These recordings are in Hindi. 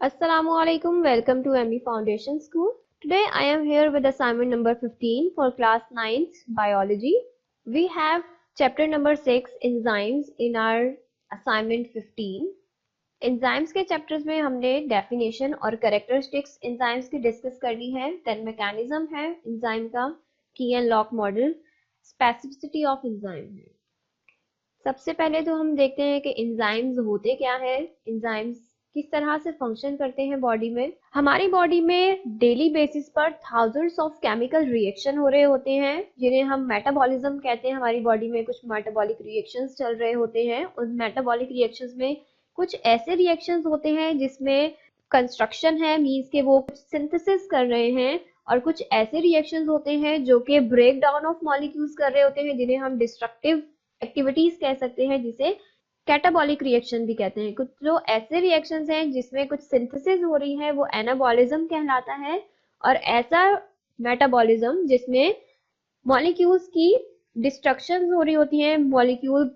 Assalamualaikum. Welcome to ME Foundation School. Today I am here with assignment number 15 for class 9th biology. We have chapter number 6 enzymes in our assignment 15. Enzymes के चैप्टर्स में हमने डेफिनेशन और कैरेक्टरिस्टिक्स एंजाइम्स की डिस्कस करनी है। देन मैकेनिज्म है एंजाइम का, की and lock model, specificity of enzyme है। सबसे पहले तो हम देखते हैं कि एंजाइम्स होते क्या है, एंजाइम्स किस तरह से फंक्शन करते हैं बॉडी में। हमारी बॉडी में डेली बेसिस पर थाउजेंड्स ऑफ केमिकल रिएक्शन हो रहे होते हैं जिन्हें हम मेटाबॉलिज्म कहते हैं। हमारी बॉडी में कुछ मेटाबॉलिक रिएक्शंस चल रहे होते हैं। उन मेटाबॉलिक रिएक्शंस में कुछ ऐसे रिएक्शंस होते हैं जिसमें कंस्ट्रक्शन है, मींस के वो कुछ सिंथेसिस कर रहे हैं, और कुछ ऐसे रिएक्शंस होते हैं जो कि ब्रेक डाउन ऑफ मॉलिक्यूल्स कर रहे होते हैं जिन्हें हम डिस्ट्रक्टिव एक्टिविटीज कह सकते हैं, जिसे कैटाबॉलिक रिएक्शन भी कहते हैं। कुछ जो ऐसे रिएक्शंस हैं जिसमें कुछ सिंथेसिस हो रही है वो एनाबॉलिज्म कहलाता है, और ऐसा मेटाबॉलिज्म जिसमें मॉलिक्यूल्स की डिस्ट्रक्शन हो रही होती है, मॉलिक्यूल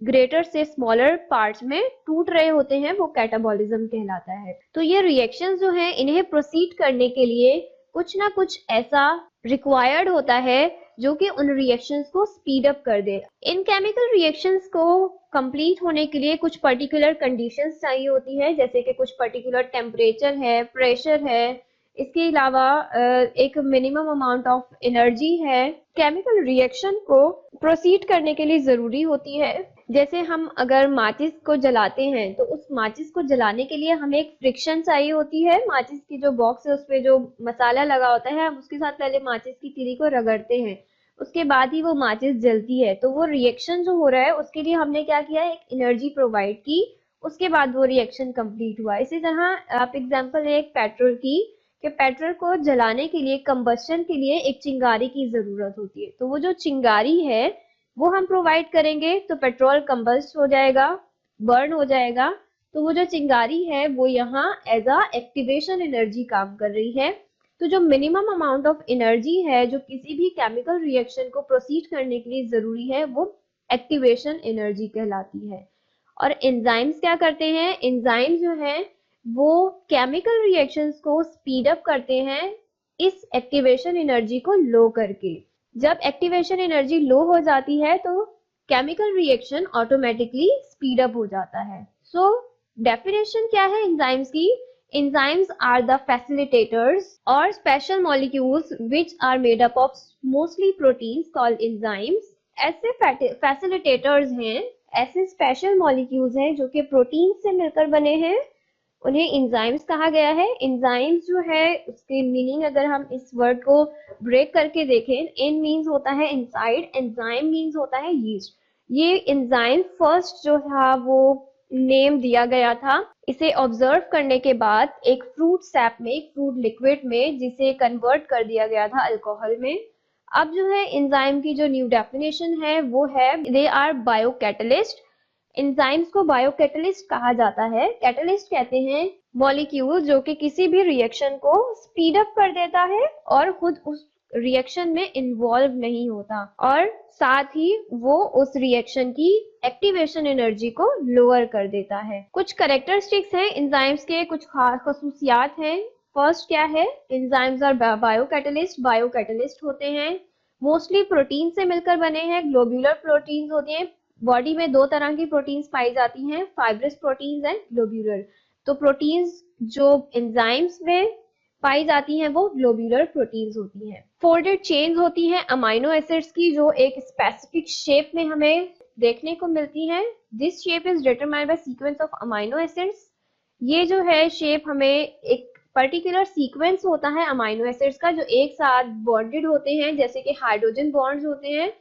ग्रेटर से स्मॉलर पार्ट्स में टूट रहे होते हैं, वो कैटाबॉलिज्म कहलाता है। तो ये रिएक्शंस जो हैं इन्हें प्रोसीड करने के लिए कुछ ना कुछ ऐसा रिक्वायर्ड होता है जो कि उन रिएक्शंस को स्पीड अप कर दे। इन केमिकल रिएक्शंस को कंप्लीट होने के लिए कुछ पर्टिकुलर कंडीशंस चाहिए होती है, जैसे कि कुछ पर्टिकुलर टेम्परेचर है, प्रेशर है, इसके अलावा एक मिनिमम अमाउंट ऑफ एनर्जी है केमिकल रिएक्शन को प्रोसीड करने के लिए जरूरी होती है। जैसे हम अगर माचिस को जलाते हैं तो उस माचिस को जलाने के लिए हमें एक फ्रिक्शन चाहिए होती है। माचिस की जो बॉक्स है उस पे जो मसाला लगा होता है, हम उसके साथ पहले माचिस की तीली को रगड़ते हैं, उसके बाद ही वो माचिस जलती है। तो वो रिएक्शन जो हो रहा है उसके लिए हमने क्या किया, एक एनर्जी प्रोवाइड की, उसके बाद वो रिएक्शन कंप्लीट हुआ। इसी तरह आप एग्जांपल एक पेट्रोल की, कि पेट्रोल को जलाने के लिए, कंबस्शन के लिए एक चिंगारी की जरूरत होती है। तो वो जो चिंगारी है वो हम प्रोवाइड करेंगे तो पेट्रोल कंबस्ट हो जाएगा, बर्न हो जाएगा। तो वो जो चिंगारी है वो यहाँ एज अ एक्टिवेशन एनर्जी काम कर रही है। तो जो मिनिमम अमाउंट ऑफ एनर्जी है जो किसी भी केमिकल रिएक्शन को प्रोसीड करने के लिए जरूरी है वो एक्टिवेशन एनर्जी कहलाती है। और एंजाइम्स क्या करते हैं, एंजाइम जो है वो केमिकल रिएक्शंस को स्पीड अप करते हैं इस एक्टिवेशन एनर्जी को लो करके। जब एक्टिवेशन एनर्जी लो हो जाती है तो chemical reaction automatically speed up हो जाता है। सो डेफिनेशन क्या है एंजाइम्स की, enzymes are the facilitators or special molecules which are made up of mostly proteins called enzymes। ऐसे facilitators हैं, ऐसे special molecules हैं जो कि प्रोटीन से मिलकर बने हैं, उन्हें enzymes कहा गया है। enzymes जो है उसके मीनिंग अगर हम इस वर्ड को ब्रेक करके देखें, in मीन्स होता है inside, enzyme मीन्स होता है yeast। ये enzyme फर्स्ट जो था वो नेम दिया गया था इसे ऑब्जर्व करने के बाद एक फ्रूट सैप में, एक फ्रूट लिक्विड में, जिसे कन्वर्ट कर दिया गया था अल्कोहल में। अब जो है एंजाइम की जो न्यू डेफिनेशन है वो है दे आर बायोकैटलिस्ट। एंजाइम्स को बायोकैटलिस्ट कहा जाता है। कैटलिस्ट कहते हैं मॉलिक्यूल जो कि किसी भी रिएक्शन को स्पीड अप कर देता है और खुद उस रिएक्शन में इन्वॉल्व नहीं होता, और साथ ही वो उस रिएक्शन की एक्टिवेशन एनर्जी को लोअर कर देता है। कुछ कैरेक्टरिस्टिक्स हैं एंजाइम्स के, कुछ खास खसूसियात हैं। फर्स्ट क्या है, एंजाइम्स आर बायोकैटलिस्ट। बायोकैटलिस्ट होते हैं, मोस्टली प्रोटीन से मिलकर बने हैं, ग्लोब्यूलर प्रोटीन्स होती हैं। बॉडी में दो तरह की प्रोटीन्स पाई जाती हैं, फाइब्रस प्रोटीन्स एंड ग्लोब्यूलर। तो प्रोटीन्स जो एंजाइम्स में पाई जाती हैं वो ग्लोब्यूलर प्रोटीन्स होती हैं। फोल्डेड चेन्स होती हैं अमाइनो एसिड्स की, जो एक स्पेसिफिक शेप में हमें देखने को मिलती हैं। This shape is determined by sequence of amino acids. ये जो है शेप हमें एक पर्टिकुलर सीक्वेंस होता है अमाइनो एसिड्स का जो एक साथ बॉन्डेड होते हैं, जैसे कि हाइड्रोजन बॉन्ड्स होते हैं।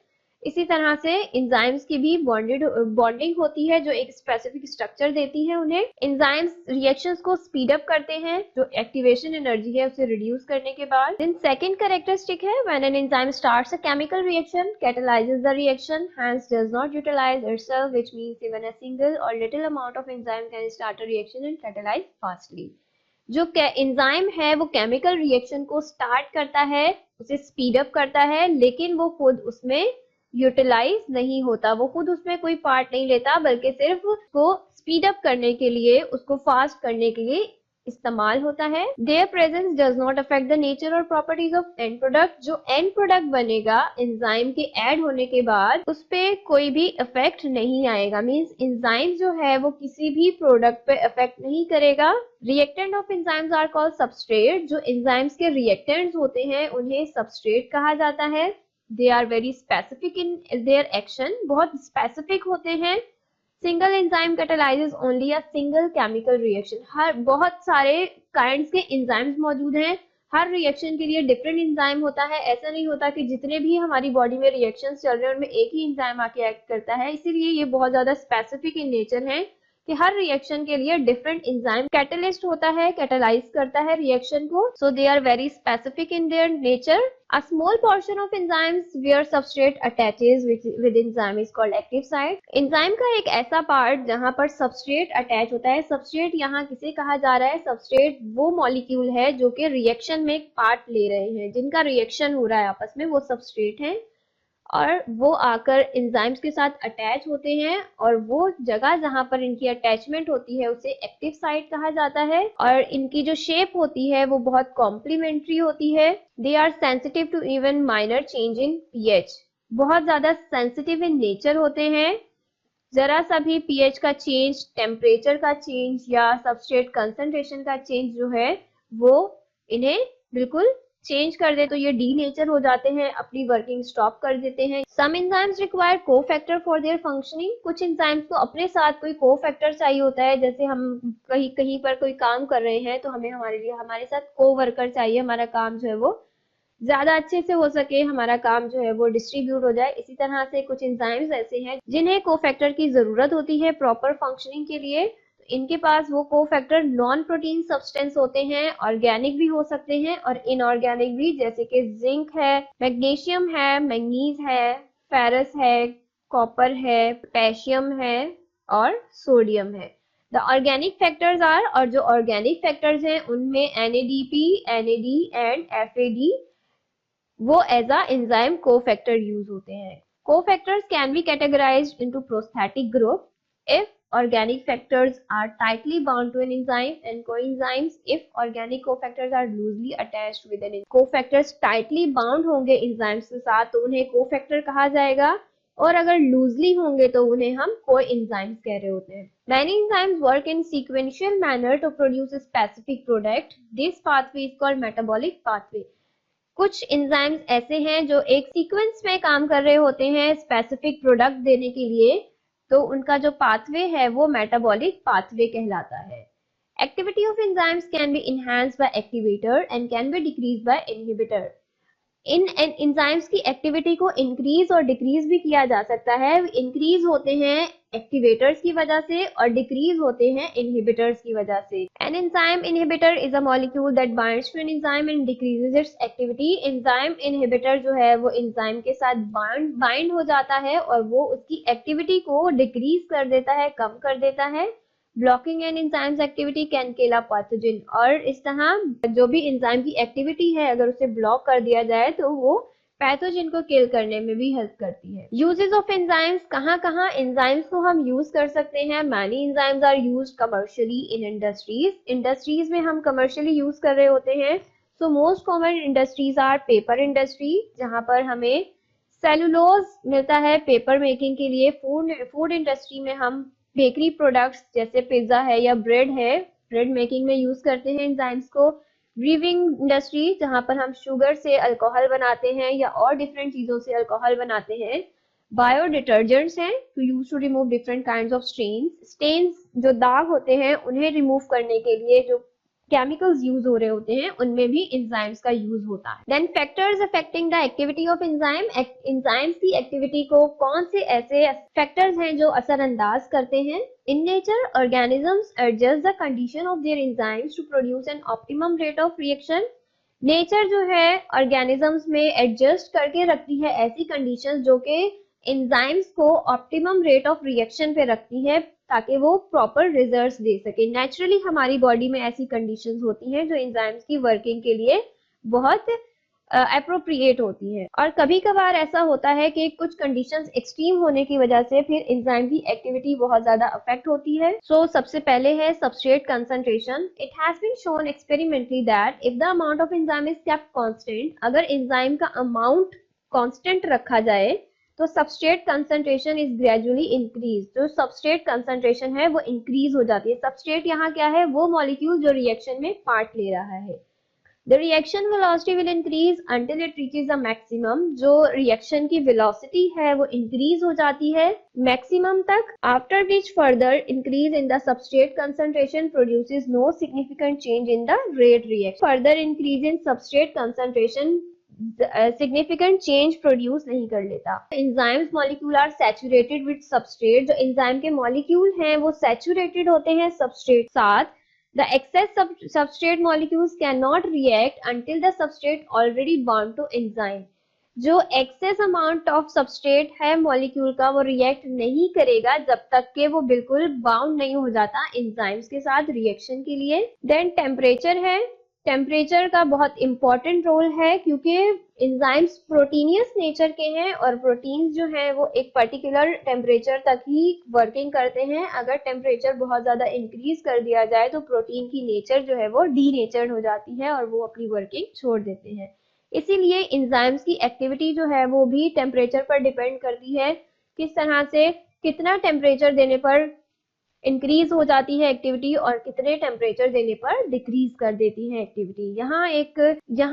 इसी तरह से एंजाइम्स की भी बॉन्डिंग होती है जो एक स्पेसिफिक स्ट्रक्चर देती है उन्हें। एंजाइम्स रिएक्शंस को स्पीड अप करते हैं जो एक्टिवेशन एनर्जी है उसे रिड्यूस करने के बाद। देन सेकंड कैरेक्टरिस्टिक है when an enzyme starts a chemical reaction catalyzes the reaction, hence does not utilize itself, which means even a single or little amount of enzyme can start a reaction and catalyze fastly। जो एंजाइम है वो केमिकल रिएक्शन को स्टार्ट करता है, उसे स्पीड अप करता है, लेकिन वो खुद उसमें यूटिलाइज नहीं होता, वो खुद उसमें कोई पार्ट नहीं लेता, बल्कि सिर्फ उसको स्पीड अप करने के लिए, उसको फास्ट करने के लिए इस्तेमाल होता है। There presence does not affect the nature और प्रॉपर्टीज ऑफ एंड प्रोडक्ट। जो एंड प्रोडक्ट बनेगा एंजाइम के ऐड होने के बाद उस पे कोई भी इफेक्ट नहीं आएगा, मींस एंजाइम जो है वो किसी भी प्रोडक्ट पे इफेक्ट नहीं करेगा। Reactant of enzymes are called substrate. जो एंजाइम्स के रिएक्टेंट्स होते हैं उन्हें सबस्ट्रेट कहा जाता है। They are very specific in their action, बहुत स्पेसिफिक होते हैं। Single enzyme catalyses only a single chemical reaction. हर बहुत सारे काइंड्स के एंजाइम्स मौजूद हैं, हर रिएक्शन के लिए डिफरेंट एंजाइम होता है। ऐसा नहीं होता कि जितने भी हमारी बॉडी में रिएक्शंस चल रहे हैं उनमें एक ही एंजाइम आके एक्ट करता है। इसीलिए ये बहुत ज्यादा स्पेसिफिक इन नेचर है कि हर रिएक्शन के लिए डिफरेंट एंजाइम कैटलिस्ट होता है, कैटालाइज करता है रिएक्शन को। So they are very specific in their nature. A small portion of enzymes where substrate attaches with enzyme is called active site. Enzyme का एक ऐसा पार्ट जहां पर सबस्ट्रेट अटैच होता है। सबस्ट्रेट यहाँ किसे कहा जा रहा है? सबस्ट्रेट वो मॉलिक्यूल है जो कि रिएक्शन में पार्ट ले रहे हैं, जिनका रिएक्शन हो रहा है आपस में, वो सबस्ट्रेट है और वो आकर एंजाइम्स के साथ अटैच होते हैं और वो जगह जहां पर इनकी अटैचमेंट होती है उसे एक्टिव साइट कहा जाता है। और इनकी जो शेप होती है वो बहुत कॉम्प्लीमेंट्री होती है। They are sensitive to even minor change in pH. बहुत ज्यादा सेंसिटिव इन नेचर होते हैं। जरा सा भी पीएच का चेंज, टेम्परेचर का चेंज या सबस्ट्रेट कंसंट्रेशन का चेंज जो है वो इन्हें बिल्कुल चेंज कर दे तो ये डी नेचर हो जाते हैं, अपनी वर्किंग स्टॉप कर देते हैं। Some enzymes require cofactor for their functioning. कुछ एंजाइम्स को अपने साथ कोई कोफैक्टर चाहिए होता है। जैसे हम कहीं पर कोई काम कर रहे हैं तो हमें हमारे साथ कोवर्कर चाहिए, हमारा काम जो है वो ज्यादा अच्छे से हो सके, हमारा काम जो है वो डिस्ट्रीब्यूट हो जाए। इसी तरह से कुछ एंजाइम्स ऐसे हैं जिन्हें कोफैक्टर की जरूरत होती है प्रॉपर फंक्शनिंग के लिए। इनके पास वो कोफैक्टर नॉन प्रोटीन सब्सटेंस होते हैं, ऑर्गेनिक भी हो सकते हैं और इनऑर्गेनिक भी, जैसे कि जिंक है, मैग्नीशियम है, मैंगनीज है, फेरस है, कॉपर है, पोटेशियम है और सोडियम है। द ऑर्गेनिक फैक्टर्स आर, और जो ऑर्गेनिक फैक्टर्स हैं उनमें NADP, NAD एंड FAD वो as a enzyme cofactor use होते हैं। Cofactors can be categorised into prosthetic group if organic factors are tightly bound to an enzyme, and coenzymes if organic cofactors are loosely attached with an enzyme. cofactors tightly bound होंगे enzymes के साथ तो उन्हें cofactor कहा जाएगा, और अगर loosely होंगे तो उन्हें हम coenzymes कह रहे होते हैं। Many enzymes work in sequential manner to produce a specific product. This pathway is called metabolic pathway. कुछ एंजाइम्स ऐसे हैं जो एक सीक्वेंस में काम कर रहे होते हैं स्पेसिफिक प्रोडक्ट देने के लिए, तो उनका जो पाथवे है वो मेटाबॉलिक पाथवे कहलाता है। Activity of enzymes can be enhanced by activator and can be decreased by inhibitor. इन एंजाइम्स की एक्टिविटी को इंक्रीज और डिक्रीज भी किया जा सकता है। इंक्रीज होते हैं एक्टिवेटर्स की वजह से और डिक्रीज होते हैं इनहिबिटर्स की वजह से। An enzyme inhibitor is a molecule that binds to an enzyme and decreases its activity. Enzyme inhibitor जो है वो एंजाइम के साथ बाइंड हो जाता है और वो उसकी एक्टिविटी को डिक्रीज कर देता है, कम कर देता है। Blocking an enzymes activity can kill a pathogen. और इस तरह जो भी एंजाइम की एक्टिविटी है अगर उसे ब्लॉक कर दिया जाए तो वो पैथोजन को किल करने में भी हेल्प करती है। यूजेस ऑफ एंजाइम्स, कहाँ एंजाइम्स को हम यूज कर सकते हैं? Many enzymes are used commercially in industries. Industries में हम कमर्शियली यूज कर रहे होते हैं। So most common industries are paper industry, जहां पर हमें सेलुलोज मिलता है पेपर मेकिंग के लिए। फूड इंडस्ट्री में हम बेकरी प्रोडक्ट्स जैसे पिज्जा है या ब्रेड है, ब्रेड मेकिंग में यूज करते हैं एंजाइम्स को। ब्रीविंग इंडस्ट्री, जहां पर हम शुगर से अल्कोहल बनाते हैं या और डिफरेंट चीजों से अल्कोहल बनाते हैं। बायो डिटर्जेंट्स हैं to use to remove different kinds of stains जो दाग होते हैं उन्हें रिमूव करने के लिए जो केमिकल्स यूज हो रहे होते हैं उनमें भी एंजाइम्स का यूज होता है। Then factors affecting the activity of enzyme. Enzymes की एक्टिविटी को कौन से ऐसे फैक्टर्स हैं जो असरअंदाज करते हैं? In nature organisms adjust the condition of their enzymes to produce an optimum rate of reaction. Nature जो है ऑर्गेनिजम्स में एडजस्ट करके रखती है ऐसी कंडीशंस जो कि एंजाइम्स को ऑप्टिमम रेट ऑफ रिएक्शन पे रखती है ताकि वो प्रॉपर रिजल्ट्स दे सके। नेचुरली हमारी बॉडी में ऐसी कंडीशंस होती हैं जो एंजाइम्स की वर्किंग के लिए बहुत अप्रोप्रिएट होती हैं। और कभी कभार ऐसा होता है कि कुछ कंडीशंस एक्सट्रीम होने की वजह से फिर एंजाइम की एक्टिविटी बहुत ज्यादा अफेक्ट होती है। सबसे पहले है substrate concentration. It has been shown experimentally that if the amount of enzyme is kept constant, अगर एंजाइम का अमाउंट कांस्टेंट रखा जाए तो substrate concentration is gradually increase. जो सबस्ट्रेट कंसंट्रेशन है वो इंक्रीज हो जाती है। सबस्ट्रेट यहाँ क्या है, वो मॉलिक्यूल जो रिएक्शन में पार्ट ले रहा है। The reaction velocity will increase until it reaches the maximum. जो रिएक्शन की velocity है वो increase हो जाती है maximum तक, after which further increase in the substrate concentration produces no significant change in the rate reaction. Further increase in substrate concentration significant change produce नहीं कर लेता। Enzymes molecule are saturated with substrate. जो enzyme के molecule हैं वो saturated होते हैं substrate साथ। The excess substrate molecules cannot react until the substrate already bound to enzyme. जो excess amount of substrate है molecule का वो react नहीं करेगा जब तक कि वो बिल्कुल bound नहीं हो जाता enzymes के साथ reaction के लिए। Then temperature है। टेम्परेचर का बहुत इंपॉर्टेंट रोल है क्योंकि एंजाइम्स प्रोटीनियस नेचर के हैं और प्रोटीन्स जो हैं वो एक पर्टिकुलर टेम्परेचर तक ही वर्किंग करते हैं। अगर टेम्परेचर बहुत ज्यादा इंक्रीज कर दिया जाए तो प्रोटीन की नेचर जो है वो डीनेचर्ड हो जाती है और वो अपनी वर्किंग छोड़ देते हैं। इसीलिए एंजाइम्स की एक्टिविटी जो है वो भी टेम्परेचर पर डिपेंड करती है, किस तरह से कितना टेम्परेचर देने पर इंक्रीज हो जाती है एक्टिविटी और कितने टेम्परेचर देने पर डिक्रीज कर देती है एक्टिविटी। यहाँ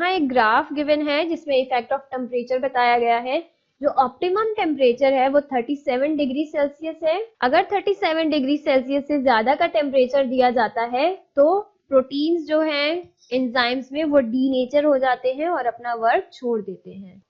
एक ग्राफ गिवन है जिसमें इफेक्ट ऑफ टेम्परेचर बताया गया है। जो ऑप्टिमम टेम्परेचर है वो 37 डिग्री सेल्सियस है। अगर 37 डिग्री सेल्सियस से ज्यादा का टेम्परेचर दिया जाता है तो प्रोटीन्स जो हैं एंजाइम्स में वो डीनेचर हो जाते हैं और अपना वर्क छोड़ देते हैं।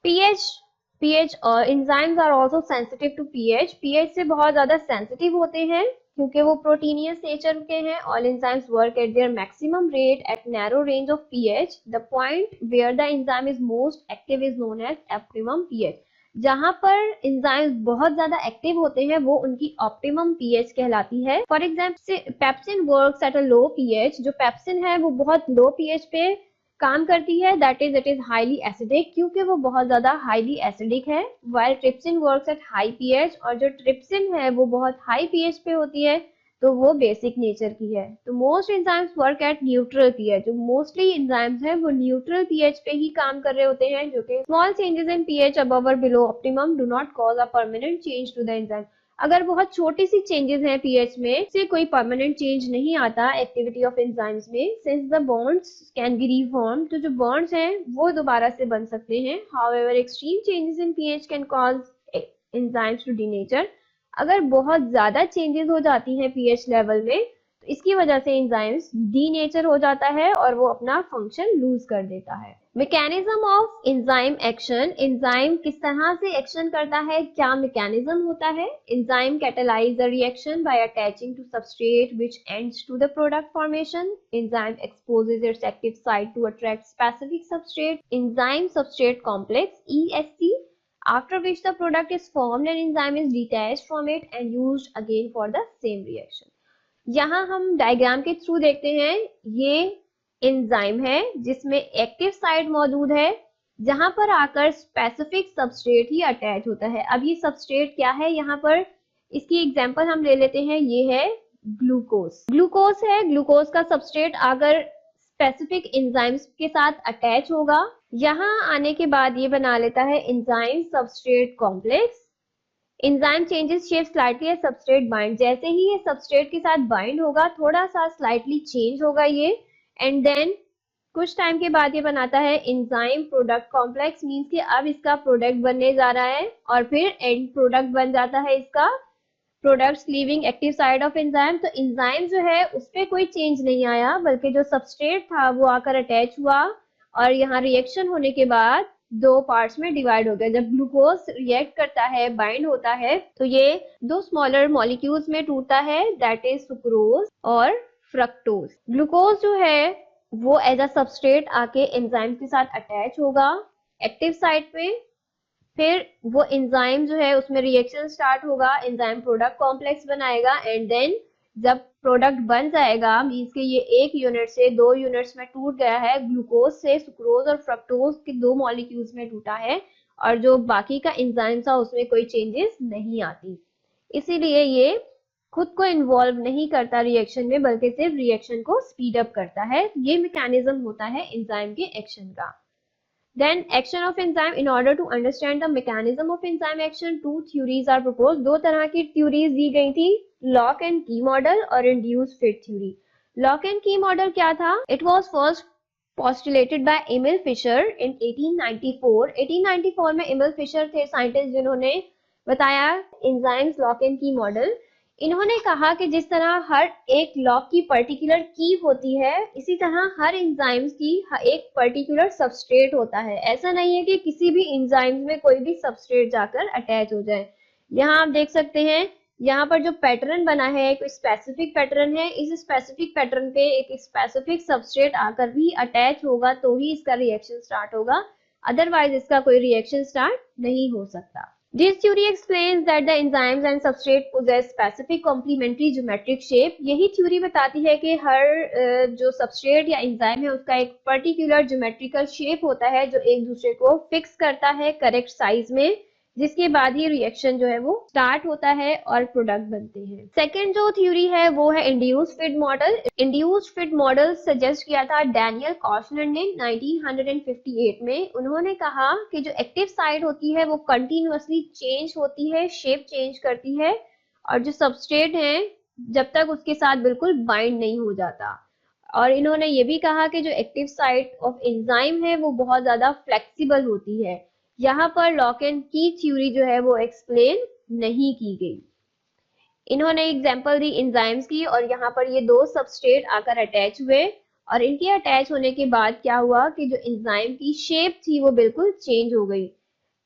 पीएच और enzymes are also sensitive to pH. PH से बहुत ज्यादा सेंसिटिव होते हैं क्योंकि वो प्रोटीनियस नेचर के हैं। All enzymes work at their maximum rate at narrow range of pH. The point where the enzyme is most active is known as optimum pH. जहां पर एंजाइम्स बहुत ज्यादा एक्टिव होते हैं वो उनकी ऑप्टिमम पीएच कहलाती है। For example pepsin works at a low pH. जो पेप्सिन है वो बहुत लो पीएच पे काम करती है, that is it is highly acidic, क्योंकि वो बहुत ज्यादा हाईली एसिडिक है। While trypsin works at high pH, और जो ट्रिप्सिन है वो बहुत हाई पीएच पे होती है तो वो बेसिक नेचर की है। तो most enzymes work eight neutral pH. जो मोस्टली एंजाइम्स हैं वो न्यूट्रल पीएच पे ही काम कर रहे होते हैं, जो कि small changes in pH above और below optimum do not cause a permanent change to the enzyme. अगर बहुत छोटी सी चेंजेस हैं पीएच में से कोई परमानेंट चेंज नहीं आता एक्टिविटी ऑफ एंजाइम्स में, since the bonds can be reform. तो जो बॉन्ड्स हैं वो दोबारा से बन सकते हैं। However extreme changes in pH can cause enzymes to denature. अगर बहुत ज्यादा चेंजेस हो जाती हैं पीएच लेवल में तो इसकी वजह से एंजाइम्स डीनेचर हो जाता है और वो अपना फंक्शन लूज कर देता है। Mechanism of enzyme action. Enzyme किस तरह से एक्शन करता है, क्या मैकेनिज्म होता है। Enzyme catalyse the reaction by attaching to substrate which ends to the product formation. Enzyme exposes its active site to attract specific substrate, enzyme substrate complex ESC, after which the product is formed and enzyme is detached from it and used again for the same reaction. यहाँ हम डायग्राम के थ्रू देखते हैं, ये एंजाइम है जिसमें एक्टिव साइट मौजूद है जहां पर आकर स्पेसिफिक सबस्ट्रेट ही अटैच होता है। अब ये सबस्ट्रेट क्या है, यहाँ पर इसकी एग्जांपल हम ले लेते हैं। ये है ग्लूकोज। ग्लूकोज है, ग्लूकोज का सबस्ट्रेट आकर स्पेसिफिक एंजाइम्स के साथ अटैच होगा। यहाँ आने के बाद ये बना लेता है enzyme substrate complex. Enzyme changes shape slightly as substrate bind. जैसे ही ये सबस्ट्रेट के साथ बाइंड होगा थोड़ा सा स्लाइटली चेंज होगा ये, एंड देन कुछ टाइम के बाद ये बनाता है एंजाइम प्रोडक्ट कॉम्प्लेक्स। मींस कि अब इसका प्रोडक्ट बनने जा रहा है और फिर एंड प्रोडक्ट बन जाता है इसका products leaving active side of enzyme. तो एंजाइम जो है उस पर कोई चेंज नहीं आया, बल्कि जो सबस्ट्रेट था वो आकर अटैच हुआ और यहाँ रिएक्शन होने के बाद दो पार्ट्स में डिवाइड हो गया। जब ग्लूकोज रिएक्ट करता है, बाइंड होता है, तो ये दो स्मॉलर मॉलिक्यूल्स में टूटता है, दैट इज सुक्रोज और फ्रक्टोज। ग्लूकोज जो है वो एज अ सबस्ट्रेट आके एंजाइम के साथ अटैच होगा एक्टिव साइट पे, फिर वो एंजाइम जो है उसमें रिएक्शन स्टार्ट होगा, एंजाइम प्रोडक्ट कॉम्प्लेक्स बनाएगा, एंड देन जब प्रोडक्ट बन जाएगा, मीन्स कि ये 1 यूनिट से 2 यूनिट्स में टूट गया है, ग्लूकोज से सुक्रोज और फ्रक्टोज के 2 मॉलिक्यूल्स में टूटा है, और जो बाकी का एंजाइम था उसमें कोई चेंजेस नहीं आती। इसीलिए ये खुद को इन्वॉल्व नहीं करता रिएक्शन में, बल्कि सिर्फ रिएक्शन को स्पीड अप करता है। ये मैकेनिज्म होता है एंजाइम के एक्शन का। Then action of enzyme. In order to understand the mechanism of enzyme action, two theories are proposed. दो तरह की theories दी गई थी, lock and key model और induced fit theory. Lock and key model क्या था? It was first postulated by Emil Fischer in 1894. 1894 में Emil Fischer थे साइंटिस्ट जिन्होंने बताया enzymes lock and key model. इन्होंने कहा कि जिस तरह हर एक लॉक की पर्टिकुलर की होती है, इसी तरह हर एंजाइम्स की एक पर्टिकुलर सबस्ट्रेट होता है। ऐसा नहीं है कि किसी भी एंजाइम्स में कोई भी सबस्ट्रेट जाकर अटैच हो जाए। यहाँ आप देख सकते हैं, यहाँ पर जो पैटर्न बना है एक स्पेसिफिक पैटर्न है। इस स्पेसिफिक पैटर्न पे एक स्पेसिफिक सबस्ट्रेट आकर भी अटैच होगा तो ही इसका रिएक्शन स्टार्ट होगा, अदरवाइज इसका कोई रिएक्शन स्टार्ट नहीं हो सकता। This theory explains that the enzymes and substrate possess specific complementary geometric shape. यही थ्योरी बताती है कि हर जो सबस्ट्रेट या एंजाइम है उसका एक पर्टिकुलर ज्योमेट्रिकल शेप होता है जो एक दूसरे को फिक्स करता है करेक्ट साइज में, जिसके बाद ही रिएक्शन जो है वो स्टार्ट होता है और प्रोडक्ट बनते हैं। सेकेंड जो थ्योरी है वो है induced fit model. Induced fit model suggest किया था डैनियल कॉशनर ने 1958 में। उन्होंने कहा कि जो एक्टिव साइट होती है वो कंटिन्यूअसली चेंज होती है, शेप चेंज करती है, और जो सबस्ट्रेट है जब तक उसके साथ बिल्कुल बाइंड नहीं हो जाता। और इन्होंने ये भी कहा कि जो एक्टिव साइट ऑफ एंजाइम है वो बहुत ज्यादा फ्लेक्सिबल होती है। यहाँ पर लॉक एंड की थ्योरी जो है वो एक्सप्लेन नहीं की गई। इन्होंने एग्जांपल दी एंजाइम्स की, और यहाँ पर ये दो सबस्ट्रेट आकर अटैच हुए, और इनके अटैच होने के बाद क्या हुआ कि जो एंजाइम की शेप थी वो बिल्कुल चेंज हो गई।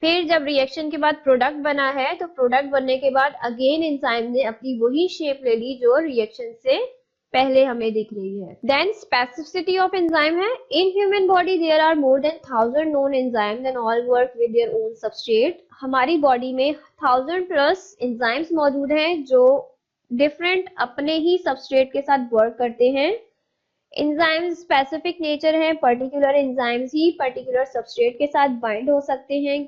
फिर जब रिएक्शन के बाद प्रोडक्ट बना है तो प्रोडक्ट बनने के बाद अगेन एंजाइम ने अपनी वही शेप ले ली जो रिएक्शन से पहले हमें दिख रही है। देन स्पेसिफिसिटी ऑफ एंजाइम है। In human body there are more than 1000 known enzymes and all work with their own substrate. हमारी बॉडी में 1000+ एंजाइम्स मौजूद हैं जो डिफरेंट अपने ही सबस्ट्रेट के साथ वर्क करते हैं। एंजाइम्स स्पेसिफिक नेचर है, पर्टिकुलर एंजाइम्स ही पर्टिकुलर सबस्ट्रेट के साथ बाइंड हो सकते हैं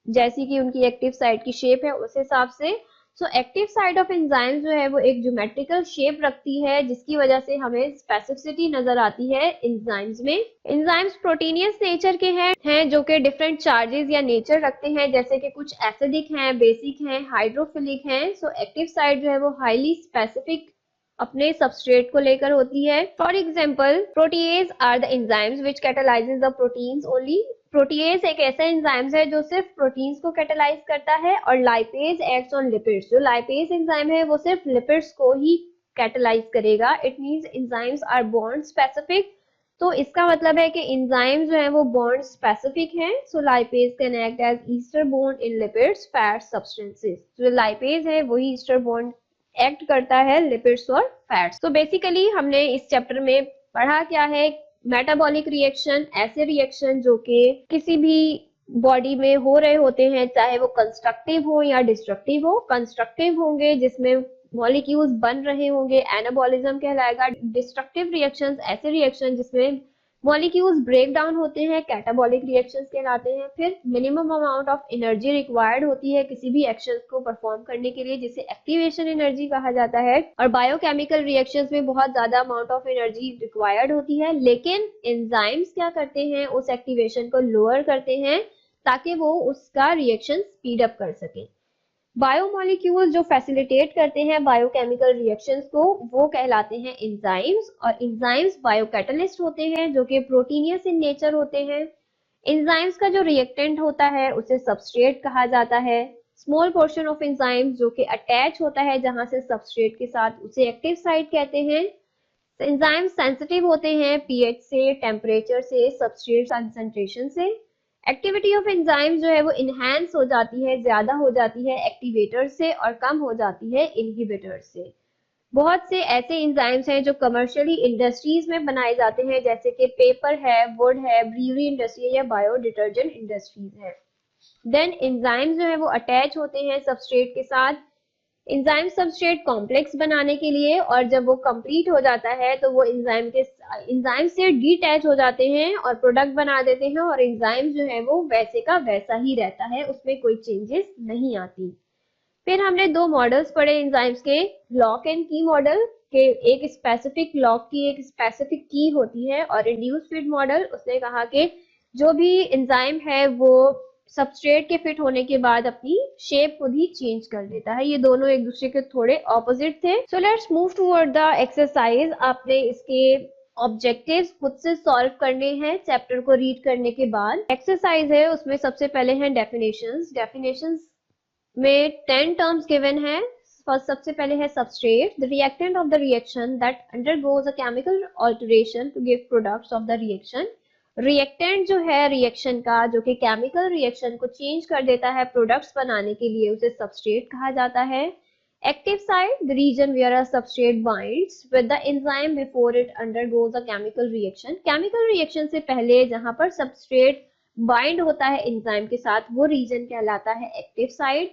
जैसी कि उनकी एक्टिव साइट की शेप है उस हिसाब से। So active site of enzymes जो है वो एक ज्योमेट्रिकल शेप रखती है जिसकी वजह से हमें स्पेसिफिसिटी नजर आती है एंजाइम्स में। एंजाइम्स प्रोटीनियस नेचर के हैं जो कि डिफरेंट चार्जेस या नेचर रखते हैं, जैसे कि कुछ एसिडिक हैं, बेसिक हैं, हाइड्रोफिलिक हैं। सो एक्टिव साइट जो है वो हाईली स्पेसिफिक अपने सबस्ट्रेट को लेकर होती है। For example protease are the enzymes which catalyses the proteins only. Protease एक ऐसा एंजाइम है जो सिर्फ प्रोटीन्स को कैटालाइज करता है, और लाइपेज एक्ट्स ऑन लिपिड्स। जो लाइपेज एंजाइम है वो सिर्फ लिपिड्स को ही कैटालाइज करेगा। It means enzymes are bond specific. तो इसका मतलब है कि एंजाइम जो है वो बॉन्ड स्पेसिफिक हैं। So lipase can act as ester bond in lipids fat substances. जो लाइपेज है वही ईस्टर बॉन्ड एक्ट करता है लिपिड्स और फैट्स। तो बेसिकली हमने इस चैप्टर में पढ़ा क्या है, मेटाबॉलिक रिएक्शन, ऐसे रिएक्शन जो कि किसी भी बॉडी में हो रहे होते हैं, चाहे वो कंस्ट्रक्टिव हो या डिस्ट्रक्टिव हो। कंस्ट्रक्टिव होंगे जिसमें मॉलिक्यूल्स बन रहे होंगे, एनाबॉलिज्म कहलाएगा। डिस्ट्रक्टिव रिएक्शंस ऐसे रिएक्शन जिसमें मॉलिक्यूल्स ब्रेक डाउन होते हैं, कैटाबॉलिक रिएक्शंस कहलाते हैं। फिर minimum amount of energy required होती है किसी भी एक्शन को परफॉर्म करने के लिए, जिसे एक्टिवेशन एनर्जी कहा जाता है। और बायोकेमिकल रिएक्शंस में बहुत ज्यादा अमाउंट ऑफ एनर्जी रिक्वायर्ड होती है, लेकिन एंजाइम्स क्या करते हैं, उस एक्टिवेशन को लोअर करते हैं ताकि वो उसका रिएक्शन स्पीड अप कर सके। बायोमोलिक्यूल जो फैसिलिटेट करते हैं बायोकेमिकल रिएक्शंस को वो कहलाते हैं एंजाइम्स, और एंजाइम्स बायोकैटलिस्ट होते हैं जो कि प्रोटीनियस इन नेचर होते हैं। एंजाइम्स का जो रिएक्टेंट होता है उसे सबस्ट्रेट कहा जाता है। स्मॉल पोर्शन ऑफ एंजाइम्स जो कि अटैच होता है जहां से सबस्ट्रेट के साथ, उसे एक्टिव साइट कहते हैं। एंजाइम्स सेंसिटिव होते हैं पीएच से, टेम्परेचर से, सबस्ट्रेट कंसंट्रेशन से। एक्टिविटी ऑफ एंजाइम्स जो है वो इनहेंस हो जाती है, ज्यादा हो जाती है एक्टिवेटर से, और कम हो जाती है इनहिबिटर से। बहुत से ऐसे एंजाइम्स हैं जो कमर्शियली इंडस्ट्रीज में बनाए जाते हैं, जैसे कि पेपर है, वुड है, ब्रीवरी इंडस्ट्री या बायो डिटर्जेंट इंडस्ट्रीज है। देन एंजाइम्स जो है वो अटैच होते हैं सबस्ट्रेट के साथ। एंजाइम सबस्ट्रेट कॉम्प्लेक्स बनाने के लिए, और जब वो कंप्लीट हो जाता है तो वो एंजाइम से डिटैच हो जाते हैं और प्रोडक्ट बना देते हैं, और एंजाइम जो है वो वैसे का वैसा ही रहता है, उसमें कोई चेंजेस नहीं आती। फिर हमने दो मॉडल्स पढ़े एंजाइम्स के, लॉक एंड की मॉडल के एक स्पेसिफिक लॉक की एक स्पेसिफिक की होती है, और इंड्यूस फिट मॉडल, उसने कहा कि जो भी एंजाइम है वो सबस्ट्रेट के फिट होने के बाद अपनी शेप खुद ही चेंज कर देता है। ये दोनों एक दूसरे के थोड़े ऑपोजिट थे। So let's move toward the exercise. आपने इसके ऑब्जेक्टिव्स खुद से सॉल्व करने हैं चैप्टर को रीड करने के बाद। एक्सरसाइज है, उसमें सबसे पहले हैं डेफिनेशंस में 10 टर्म्स गिवन है। फर्स्ट सबसे पहले है substrate, the reactant of the reaction that undergoes a chemical alteration to give products of the reaction. Reactant जो है रिएक्शन का, जो कि केमिकल रिएक्शन को चेंज कर देता है प्रोडक्ट्स बनाने के लिए, उसे सबस्ट्रेट कहा जाता है। Active side, the region where a substrate binds with the enzyme before it undergoes a chemical reaction. Chemical reaction से पहले जहां पर सबस्ट्रेट बाइंड होता है एंजाइम के साथ, वो रीजन कहलाता है active side.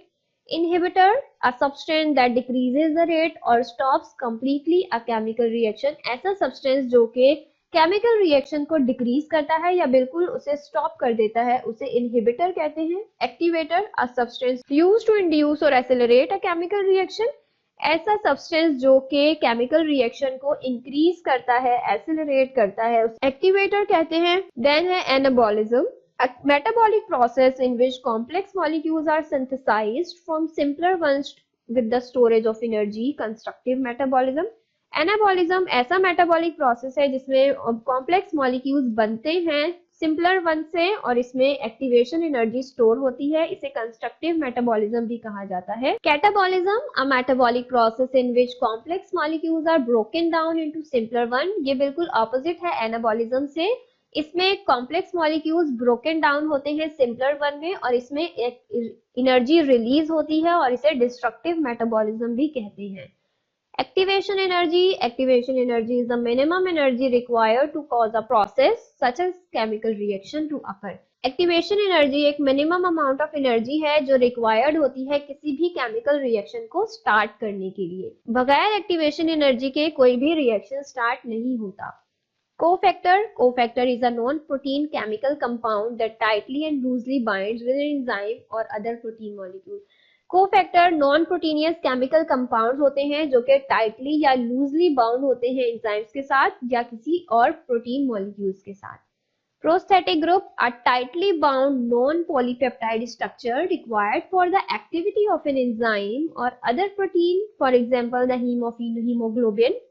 Inhibitor, a substance that decreases the rate or stops completely a chemical reaction। ऐसा substance जो कि chemical reaction को decrease करता है या बिल्कुल उसे stop कर देता है, उसे inhibitor कहते हैं। Activator, a substance used to induce or accelerate a chemical reaction। ऐसा substance जो कि chemical reaction को increase करता है, accelerate करता है, उसे activator कहते हैं। Then है anabolism, a metabolic process in which complex molecules are synthesized from simpler ones with the storage of energy, constructive metabolism। Anabolism ऐसा metabolic process है जिसमें complex molecules बनते हैं simpler one से, और इसमें activation energy store होती है, इसे constructive metabolism भी कहा जाता है। Catabolism, a metabolic process in which complex molecules are broken down into simpler one। ये बिल्कुल opposite है anabolism से। इसमें कॉम्प्लेक्स मॉलिक्यूल्स ब्रोकन डाउन होते हैं सिंपलर वन में, और इसमें एनर्जी रिलीज होती है, और इसे डिस्ट्रक्टिव मेटाबॉलिज्म भी कहते हैं। Activation energy is the minimum energy required to cause a process such as chemical reaction to occur. Activation energy एक मिनिमम अमाउंट ऑफ एनर्जी है जो रिक्वायर्ड होती है किसी भी केमिकल रिएक्शन को स्टार्ट करने के लिए। बगैर एक्टिवेशन एनर्जी के कोई भी रिएक्शन स्टार्ट नहीं होता। Cofactor is a non-protein chemical compound that tightly and loosely binds with an enzyme or other protein molecule। Cofactor non-proteinaceous chemical compounds होते हैं जो कि tightly या loosely bound होते हैं enzymes के साथ या किसी और protein molecules के साथ। Prosthetic group, a tightly bound non-polypeptide structure required for the activity of an enzyme or other protein, for example the hemoglobin।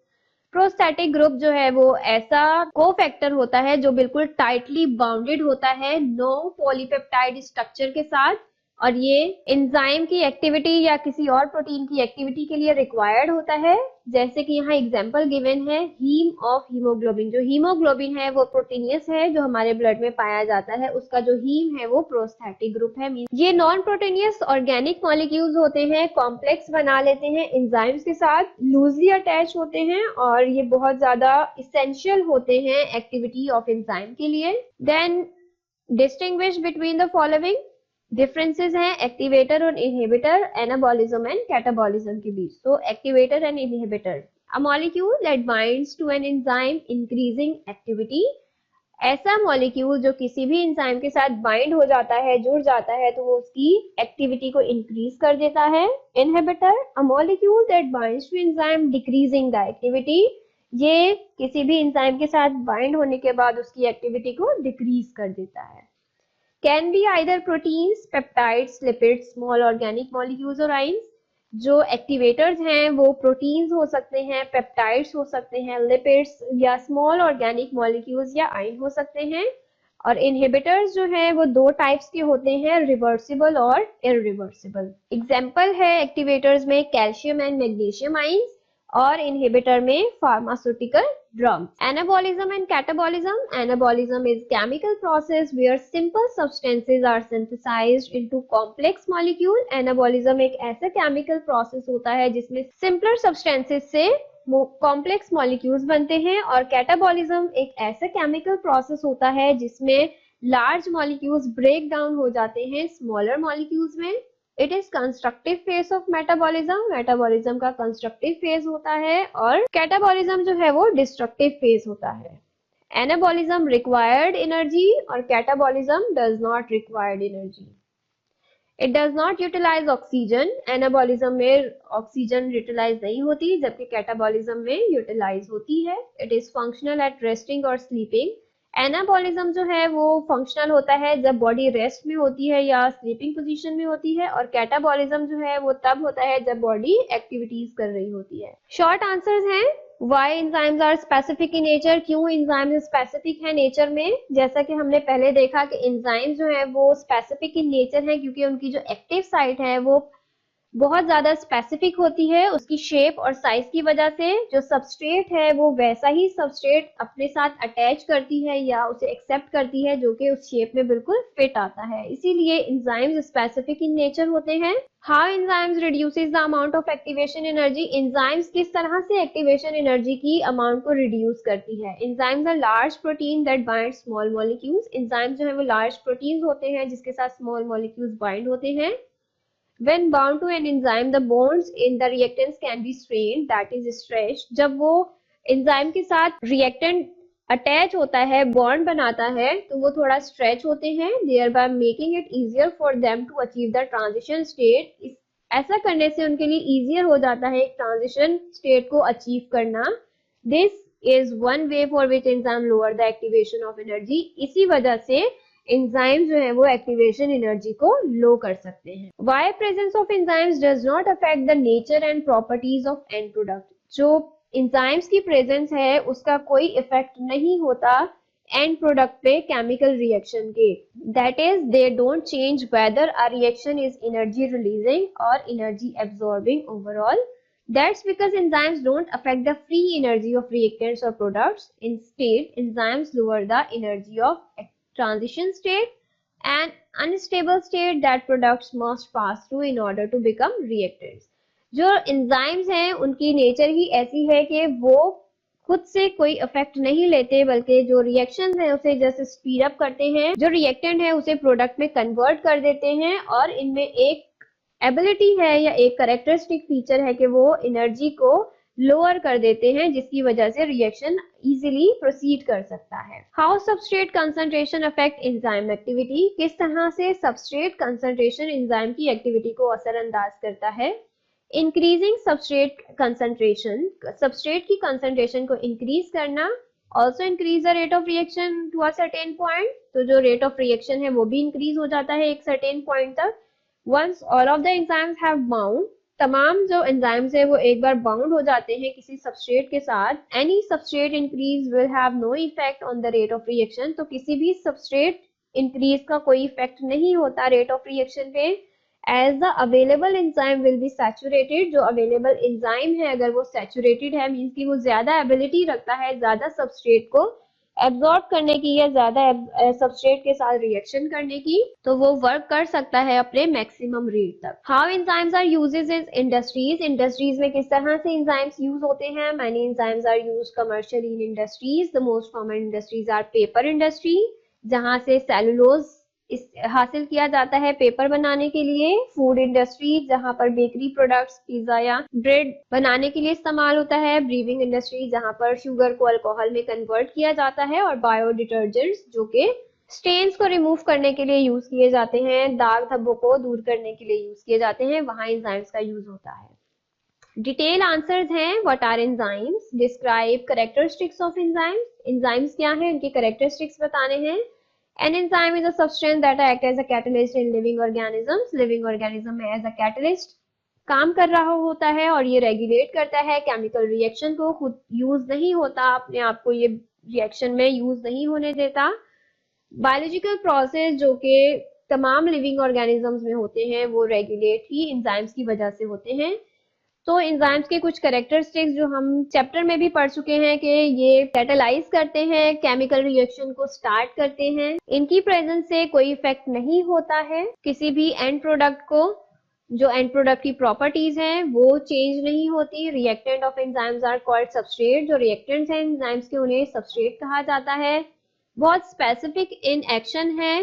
Prosthetic group जो है वो ऐसा कोफैक्टर होता है जो बिल्कुल टाइटली बाउंडेड होता है नो पॉलीपेप्टाइड स्ट्रक्चर के साथ, और ये एंजाइम की एक्टिविटी या किसी और प्रोटीन की एक्टिविटी के लिए रिक्वायर्ड होता है। जैसे कि यहाँ एग्जांपल गिवन है हीम ऑफ हीमोग्लोबिन। जो हीमोग्लोबिन है वो प्रोटीनियस है जो हमारे ब्लड में पाया जाता है, उसका जो हीम है वो प्रोस्थेटिक ग्रुप है। ये नॉन प्रोटीनियस ऑर्गेनिक मॉलिक्यूल्स होते हैं, कॉम्प्लेक्स बना लेते हैं एंजाइम्स के साथ, लूजली अटैच होते हैं, और ये बहुत ज्यादा इसेंशियल होते हैं एक्टिविटी ऑफ एंजाइम के लिए। Then distinguish between the following differences हैं एक्टिवेटर और इनहिबिटर, एनाबॉलिज्म एंड कैटाबॉलिज्म के बीच। तो activator and inhibitor, a molecule that binds to an enzyme increasing activity. ऐसा मॉलिक्यूल जो किसी भी एंजाइम के साथ बाइंड हो जाता है, जुड़ जाता है, तो वो उसकी एक्टिविटी को इंक्रीज कर देता है। Inhibitor, a molecule that binds to enzyme decreasing the activity. ये किसी भी एंजाइम के साथ बाइंड होने के बाद उसकी एक्टिविटी को डिक्रीज कर देता है। Can be either proteins, peptides, lipids, small organic molecules और ions। जो एक्टिवेटर्स हैं वो प्रोटीन्स हो सकते हैं, पेप्टाइड्स हो सकते हैं, लिपिड्स या स्मॉल ऑर्गेनिक मॉलिक्यूल्स या आयन हो सकते हैं। और इनहिबिटर्स जो हैं वो दो टाइप्स के होते हैं, रिवर्सिबल और इरिवर्सिबल। एग्जांपल है एक्टिवेटर्स में कैल्शियम एंड मैग्नीशियम आयंस, और इनहिबिटर में pharmaceutical drugs. Anabolism and catabolism, anabolism is chemical process where simple substances are synthesised into complex molecule. Anabolism एक ऐसा केमिकल प्रोसेस होता है जिसमें सिंपलर सब्सटेंसेस से कॉम्प्लेक्स मॉलिक्यूल्स बनते हैं, और कैटाबॉलिज्म एक ऐसा केमिकल प्रोसेस होता है जिसमें लार्ज मॉलिक्यूल्स ब्रेक डाउन हो जाते हैं स्मॉलर मॉलिक्यूल्स में। It is constructive phase of metabolism, metabolism का कंस्ट्रक्टिव फेज होता है, और कैटाबॉलिज्म जो है वो डिस्ट्रक्टिव फेज होता है। एनाबॉलिज्म रिक्वायर्ड एनर्जी और catabolism does not required energy. It does not utilise oxygen, anabolism में ऑक्सीजन यूटिलाइज नहीं होती जबकि कैटाबॉलिज्म में यूटिलाइज होती है। It is functional at resting और स्लीपिंग। एनाबॉलिज्म जो है वो फंक्शनल होता है जब बॉडी रेस्ट में होती है या स्लीपिंग पोजीशन में होती है, और कैटाबॉलिज्म जो है वो तब होता है जब बॉडी एक्टिविटीज कर रही होती है। शॉर्ट आंसर्स हैं, why enzymes are specific in nature, क्यों एंजाइम्स स्पेसिफिक है नेचर में। जैसा कि हमने पहले देखा कि एंजाइम्स जो है वो स्पेसिफिक इन नेचर है क्योंकि उनकी जो एक्टिव साइट है वो बहुत ज्यादा स्पेसिफिक होती है उसकी शेप और साइज की वजह से। जो सबस्ट्रेट है वो वैसा ही सबस्ट्रेट अपने साथ अटैच करती है या उसे एक्सेप्ट करती है जो कि उस शेप में बिल्कुल फिट आता है, इसीलिए एंजाइम्स स्पेसिफिक इन नेचर होते हैं। How enzymes reduces the amount of activation energy, enzymes किस तरह से एक्टिवेशन एनर्जी की अमाउंट को रिड्यूस करती है। Enzymes are large protein that bind small molecules, enzymes जो है वो लार्ज प्रोटीन होते हैं जिसके साथ स्मॉल मॉलिक्यूल्स बाइंड होते हैं। When bound to an enzyme, the bonds in the reactants can be strained, that is stretched. जब वो एंजाइम के साथ रिएक्टेंट अटैच होता है, बॉन्ड बनाता है, तो वो थोड़ा स्ट्रेच होते हैं, thereby making it easier for them to achieve the transition state. ऐसा करने से उनके लिए easier हो जाता है एक ट्रांजिशन स्टेट को अचीव करना। This is one way for which enzyme lower the activation of energy. इसी वजह से एंजाइम जो है वो एक्टिवेशन एनर्जी को लो कर सकते हैं। Why presence of enzymes does not affect the nature and properties of end product, जो एंजाइम्स की प्रेजेंस है उसका कोई इफेक्ट नहीं होता एंड प्रोडक्ट पे केमिकल रिएक्शन के। That is they don't change whether a reaction is energy releasing or energy absorbing overall. That's because enzymes don't affect the free energy of reactants or products. Instead, enzymes lower the energy of transition state and unstable state that products must pass through in order to become reactants. जो enzymes हैं उनकी नेचर ही ऐसी है कि वो खुद से कोई इफेक्ट नहीं लेते बल्कि जो रिएक्शन है उसे जैसे स्पीड अप करते हैं, जो रिएक्टेंट है उसे प्रोडक्ट में कन्वर्ट कर देते हैं, और इनमें एक एबिलिटी है या एक कैरेक्टरिस्टिक फीचर है कि वो एनर्जी को लोअर कर देते हैं जिसकी वजह से रिएक्शन इजीली प्रोसीड कर सकता है। How substrate concentration affect enzyme activity, किस तरह से सबस्ट्रेट कंसंट्रेशन एंजाइम की एक्टिविटी को असरअंदाज करता है। इंक्रीजिंग सबस्ट्रेट कंसंट्रेशन, सबस्ट्रेट की कंसंट्रेशन को इंक्रीज करना, also increase the rate of reaction to a certain point, तो जो रेट ऑफ रिएक्शन है वो भी इंक्रीज हो जाता है एक सर्टेन पॉइंट तक। Once all of the enzymes have bound, तमाम जो एंजाइम्स है वो एक बार बाउंड हो जाते हैं किसी सबस्ट्रेट के साथ, any substrate increase will have no effect on the rate of reaction, तो किसी भी सबस्ट्रेट इंक्रीज का कोई इफेक्ट नहीं होता रेट ऑफ रिएक्शन पे। as the available enzyme will be saturated, जो अवेलेबल एंजाइम है अगर वो सैचुरेटेड है मीन्स कि वो ज्यादा एबिलिटी रखता है ज्यादा सबस्ट्रेट को एब्जॉर्ब करने की या ज्यादा सबस्ट्रेट के साथ रिएक्शन करने की, तो वो वर्क कर सकता है अपने मैक्सिमम रेट तक। How enzymes are uses in industries, industries में किस तरह से एंजाइम्स यूज होते हैं। Many enzymes are use commercially in industries. The most common industries are paper industry, जहां से सेलुलोज हासिल किया जाता है पेपर बनाने के लिए। फूड इंडस्ट्री, जहां पर बेकरी प्रोडक्ट्स पिज्जा या ब्रेड बनाने के लिए इस्तेमाल होता है। ब्रीविंग इंडस्ट्री, जहां पर शुगर को अल्कोहल में कन्वर्ट किया जाता है। और बायो डिटर्जेंट्स, जो कि स्टेन्स को रिमूव करने के लिए यूज किए जाते हैं, दाग धब्बों को दूर करने के लिए यूज किए जाते हैं, वहां एंजाइम्स का यूज होता है। डिटेल आंसर्स हैं, what are enzymes, describe characteristics of enzymes, enzymes क्या है उनकी कैरेक्टरिस्टिक्स बताने हैं। An enzyme is a substance that acts as a catalyst in living organisms. Living organism में as a catalyst काम कर रहा होता है और ये रेगुलेट करता है केमिकल रिएक्शन को, खुद यूज नहीं होता, अपने आप को ये रिएक्शन में यूज नहीं होने देता। बायोलॉजिकल प्रोसेस जो कि तमाम लिविंग ऑर्गेनिजम्स में होते हैं वो रेगुलेट ही एंजाइम्स की वजह से होते हैं। तो एंजाइम्स के कुछ कैरेक्टरिस्टिक्स जो हम चैप्टर में भी पढ़ चुके हैं कि ये कैटालाइज करते हैं, केमिकल रिएक्शन को स्टार्ट करते हैं। इनकी प्रेजेंस से कोई इफेक्ट नहीं होता है किसी भी एंड प्रोडक्ट को, जो एंड प्रोडक्ट की प्रॉपर्टीज हैं वो चेंज नहीं होती। Reactant of enzymes are called substrate, जो रिएक्टेंट्स हैं एंजाइम्स के उन्हें सबस्ट्रेट कहा जाता है। बहुत स्पेसिफिक इन एक्शन है,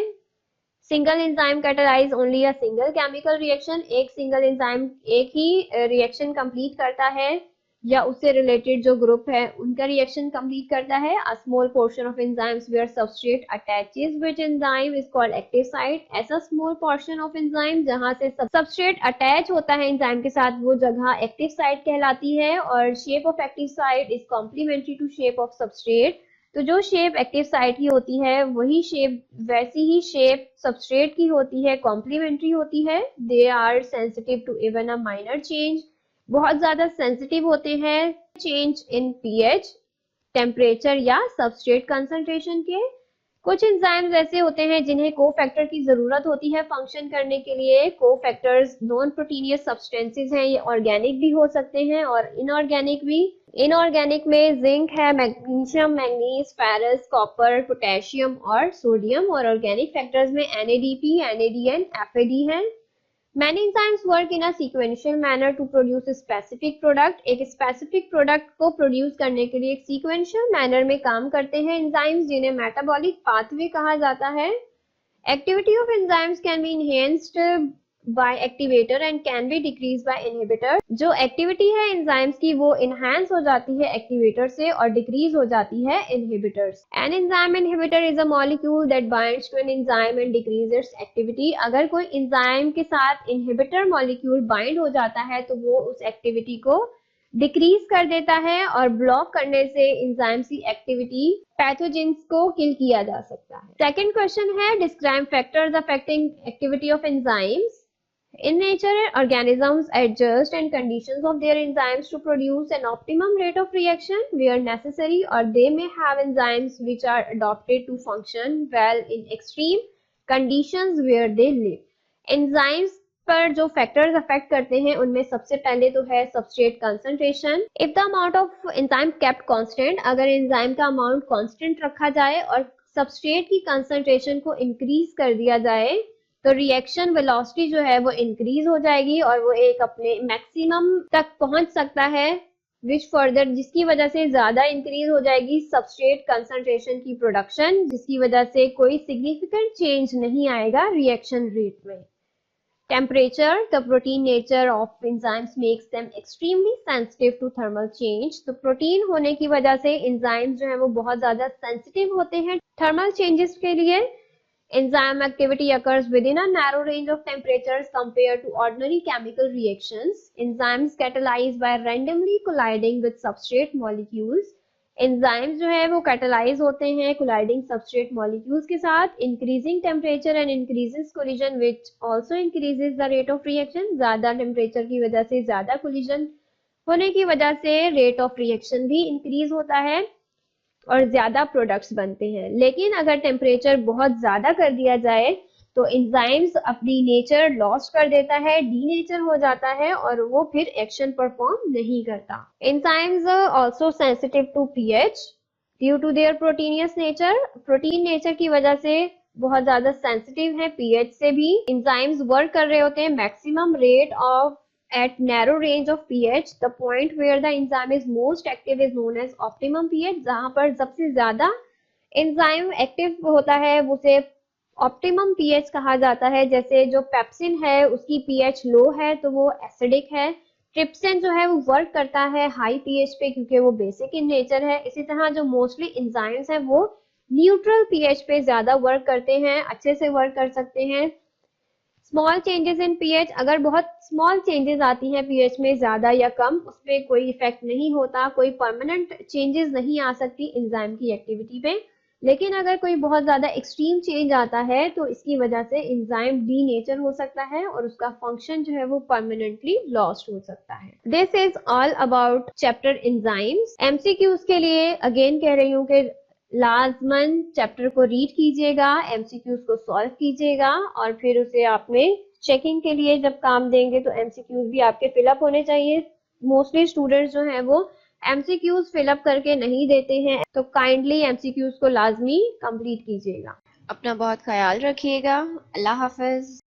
single enzyme catalyse only a single chemical reaction, एक सिंगल एंजाइम एक ही रिएक्शन कंप्लीट करता है या उससे रिलेटेड जो ग्रुप है उनका रिएक्शन कंप्लीट करता है। A small portion of enzymes where substrate attaches with enzyme is called active site. ऐसा स्मॉल पोर्शन ऑफ एंजाइम जहां से सबस्ट्रेट अटैच होता है एंजाइम के साथ वो जगह एक्टिव साइट कहलाती है। और shape of active site is complementary to shape of substrate. तो जो शेप एक्टिव साइट की होती है वही शेप वैसी ही शेप सबस्ट्रेट की होती है, कॉम्प्लीमेंट्री होती है। They are sensitive to even a minor change, बहुत ज्यादा सेंसिटिव होते हैं चेंज इन पीएच, टेम्परेचर या सबस्ट्रेट कंसंट्रेशन के। कुछ एंजाइम्स ऐसे होते हैं जिन्हें कोफैक्टर की जरूरत होती है फंक्शन करने के लिए। कोफैक्टर्स नॉन प्रोटीनियस सब्सटेंसेस हैं, ये ऑर्गेनिक भी हो सकते हैं और इनऑर्गेनिक भी। इनऑर्गेनिक में जिंक है, magnesium, manganese, ferrous, copper, potassium और सोडियम। और ऑर्गेनिक फैक्टर्स में NADP, NADN, FAD है। Many enzymes work in a sequential manner to produce a specific product. एक specific product को produce करने के लिए एक sequential manner में काम करते हैं enzymes जिन्हें metabolic pathway कहा जाता है। Activity of enzymes can be enhanced by activator and can be decreased by inhibitor. जो activity है enzymes की वो enhance हो जाती है activator से और decrease हो जाती है inhibitors. An enzyme inhibitor is a molecule that binds to an enzyme and decreases its activity. अगर कोई enzyme के साथ inhibitor molecule bind हो जाता है तो वो उस activity को डिक्रीज कर देता है और ब्लॉक करने से एंजाइम्स की एक्टिविटी पैथोजेंस को किल किया जा सकता है। सेकंड क्वेश्चन है describe factors affecting activity of enzymes. In nature, organisms adjust and conditions of their enzymes to produce an optimum rate of reaction where necessary, or they may have enzymes which are adapted to function well in extreme conditions where they live. Enzymes पर जो फैक्टर्स अफेक्ट करते हैं उनमें सबसे पहले तो है substrate concentration. If the amount of enzyme kept constant, अगर एंजाइम का अमाउंट कांस्टेंट रखा जाए और सबस्ट्रेट की कंसंट्रेशन को इंक्रीज कर दिया जाए तो रिएक्शन वेलोसिटी जो है वो इंक्रीज हो जाएगी और वो एक अपने मैक्सिमम तक पहुंच सकता है विच फर्दर, जिसकी वजह से ज्यादा इंक्रीज हो जाएगी सबस्ट्रेट कंसंट्रेशन की प्रोडक्शन, जिसकी वजह से कोई सिग्निफिकेंट चेंज नहीं आएगा रिएक्शन रेट में। Temperature, the protein nature of enzymes makes them extremely sensitive to thermal change. तो प्रोटीन होने की वजह से enzymes जो है वो बहुत ज्यादा sensitive होते हैं thermal changes के लिए। Enzyme activity occurs within a narrow range of temperatures compared to ordinary chemical reactions. Enzymes catalyze by randomly colliding with substrate molecules. Enzymes जो है वो कैटालाइज होते हैं कोलाइडिंग सबस्ट्रेट मॉलिक्यूल्स के साथ। Increasing temperature and increases collision which also increases the rate of reaction. ज्यादा टेम्परेचर की वजह से ज्यादा कोलिजन होने की वजह से रेट ऑफ रिएक्शन भी इंक्रीज होता है और ज्यादा प्रोडक्ट्स बनते हैं। लेकिन अगर टेम्परेचर बहुत ज्यादा कर दिया जाए तो एंजाइम्स अपनी नेचर लॉस्ट कर देता है, डीनेचर हो जाता है और वो फिर एक्शन परफॉर्म नहीं करता। Enzymes also sensitive to pH due to their proteinous nature. Protein nature की वजह से बहुत ज्यादा सेंसिटिव है पीएच से भी। एंजाइम्स वर्क कर रहे होते हैं maximum rate of at narrow range of pH. The point where the enzyme is most active is known as optimum pH. जहां पर सबसे ज्यादा एंजाइम एक्टिव होता है उसे ऑप्टिमम पीएच कहा जाता है। जैसे जो पेप्सिन है उसकी पीएच लो है तो वो एसिडिक है। ट्रिप्सिन जो है वो वर्क करता है हाई पीएच पे क्योंकि वो बेसिक इन नेचर है। इसी तरह जो मोस्टली एंजाइम्स हैं वो न्यूट्रल पीएच पे ज्यादा वर्क करते हैं, अच्छे से वर्क कर सकते हैं। स्मॉल चेंजेस इन पीएच, अगर बहुत स्मॉल चेंजेस आती हैं पीएच में ज्यादा या कम, उस पर कोई इफेक्ट नहीं होता, कोई परमानेंट चेंजेस नहीं आ सकती एंजाइम की एक्टिविटी पे। लेकिन अगर कोई बहुत ज्यादा एक्सट्रीम चेंज आता है तो इसकी वजह से एंजाइम डीनेचर हो सकता है और उसका फंक्शन जो है वो परमानेंटली लॉस्ट हो सकता है। This is all about chapter enzymes. MCQs के लिए अगेन कह रही हूँ कि लाजमन चैप्टर को रीड कीजिएगा, एमसीक्यूज को सॉल्व कीजिएगा और फिर उसे आपने चेकिंग के लिए जब काम देंगे तो एमसीक्यूज भी आपके फिलअप होने चाहिए। मोस्टली स्टूडेंट्स जो हैं वो एमसीक्यूज फिलअप करके नहीं देते हैं, तो काइंडली एमसीक्यूज को लाजमी कंप्लीट कीजिएगा। अपना बहुत ख्याल रखिएगा। अल्लाह हाफिज।